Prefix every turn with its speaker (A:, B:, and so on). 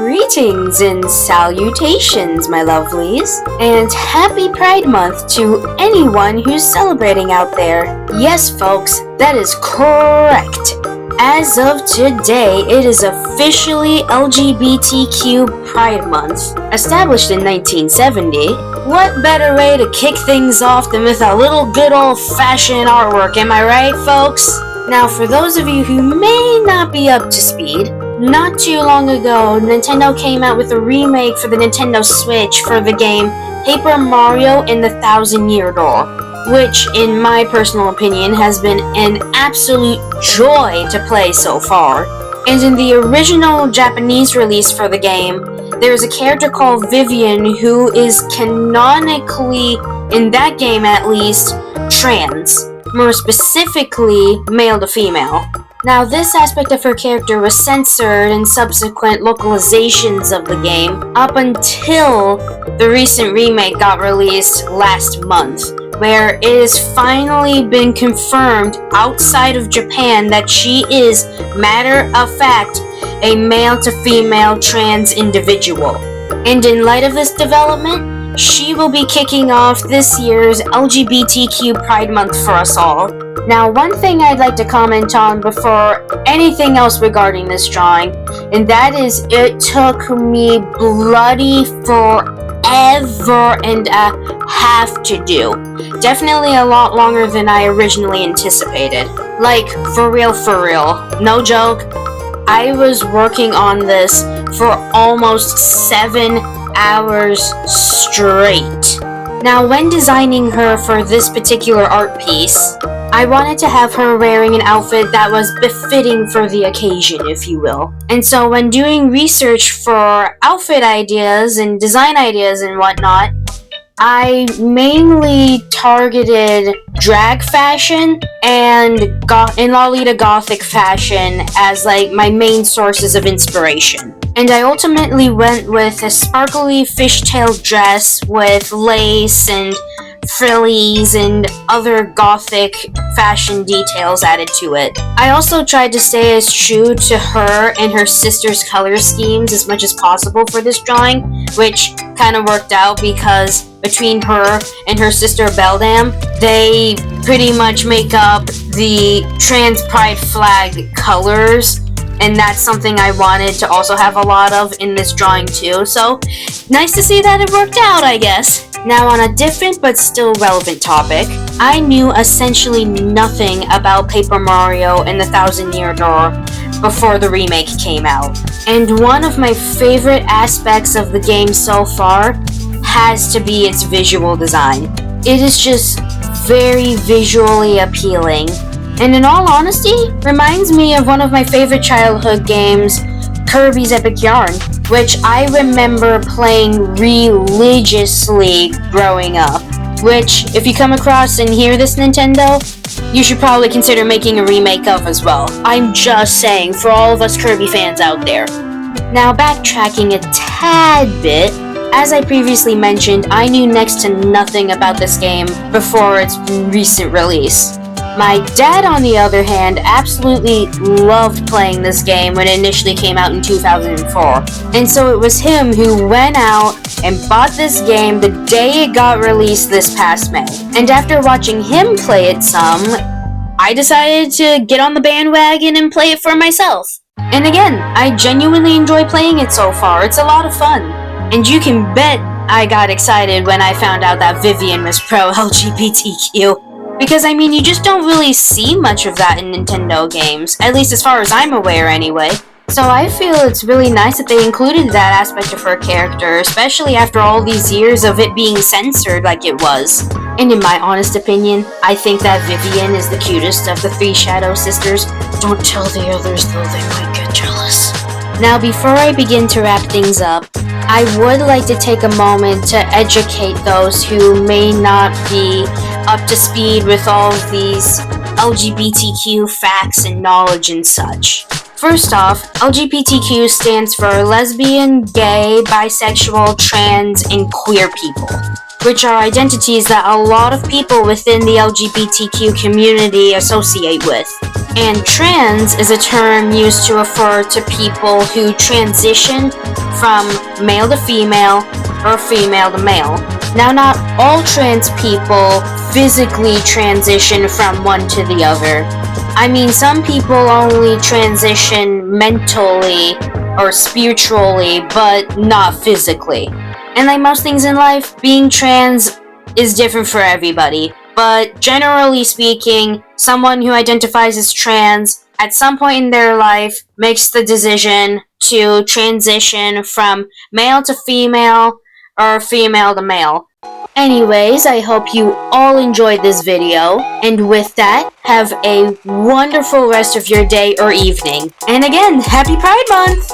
A: Greetings and salutations, my lovelies, and happy Pride Month to anyone who's celebrating out there. Yes, folks, that is correct. As of today, it is officially LGBTQ Pride Month. Established in 1970, what better way to kick things off than with a little good old-fashioned artwork, am I right, folks? Now, for those of you who may not be up to speed, not too long ago, Nintendo came out with a remake for the Nintendo Switch for the game Paper Mario and the Thousand-Year Door, which, in my personal opinion, has been an absolute joy to play so far. And in the original Japanese release for the game, there is a character called Vivian who is canonically, in that game at least, trans. More specifically, male to female. Now, this aspect of her character was censored in subsequent localizations of the game up until the recent remake got released last month, where it has finally been confirmed outside of Japan that she is, matter of fact, a male to female trans individual. And in light of this development, she will be kicking off this year's LGBTQ Pride Month for us all. Now, one thing I'd like to comment on before anything else regarding this drawing, and that is it took me bloody forever and a half to do. Definitely a lot longer than I originally anticipated. Like, for real, no joke. I was working on this for almost 7 hours straight. Now, when designing her for this particular art piece, I wanted to have her wearing an outfit that was befitting for the occasion, if you will. And so when doing research for outfit ideas and design ideas and whatnot, I mainly targeted drag fashion and Lolita Gothic fashion as like my main sources of inspiration. And I ultimately went with a sparkly fishtail dress with lace and frillies and other gothic fashion details added to it. I also tried to stay as true to her and her sister's color schemes as much as possible for this drawing, which kind of worked out because between her and her sister Beldam, they pretty much make up the trans pride flag colors. And that's something I wanted to also have a lot of in this drawing too, so nice to see that it worked out, I guess. Now, on a different but still relevant topic, I knew essentially nothing about Paper Mario and the Thousand-Year Door before the remake came out. And one of my favorite aspects of the game so far has to be its visual design. It is just very visually appealing. And in all honesty, reminds me of one of my favorite childhood games, Kirby's Epic Yarn, which I remember playing religiously growing up. Which, if you come across and hear this, Nintendo, you should probably consider making a remake of as well. I'm just saying, for all of us Kirby fans out there. Now, backtracking a tad bit, as I previously mentioned, I knew next to nothing about this game before its recent release. My dad, on the other hand, absolutely loved playing this game when it initially came out in 2004. And so it was him who went out and bought this game the day it got released this past May. And after watching him play it some, I decided to get on the bandwagon and play it for myself. And again, I genuinely enjoy playing it so far. It's a lot of fun. And you can bet I got excited when I found out that Vivian was pro-LGBTQ. Because, I mean, you just don't really see much of that in Nintendo games, at least as far as I'm aware anyway. So I feel it's really nice that they included that aspect of her character, especially after all these years of it being censored like it was. And in my honest opinion, I think that Vivian is the cutest of the three Shadow sisters. Don't tell the others though, they might get jealous. Now, before I begin to wrap things up, I would like to take a moment to educate those who may not be up to speed with all of these LGBTQ facts and knowledge and such. First off, LGBTQ stands for lesbian, gay, bisexual, trans, and queer people, which are identities that a lot of people within the LGBTQ community associate with. And trans is a term used to refer to people who transition from male to female or female to male. Now, not all trans people physically transition from one to the other. I mean, some people only transition mentally or spiritually, but not physically. And like most things in life, being trans is different for everybody. But generally speaking, someone who identifies as trans at some point in their life makes the decision to transition from male to female or female to male. Anyways, I hope you all enjoyed this video, and with that, have a wonderful rest of your day or evening. And again, happy Pride Month!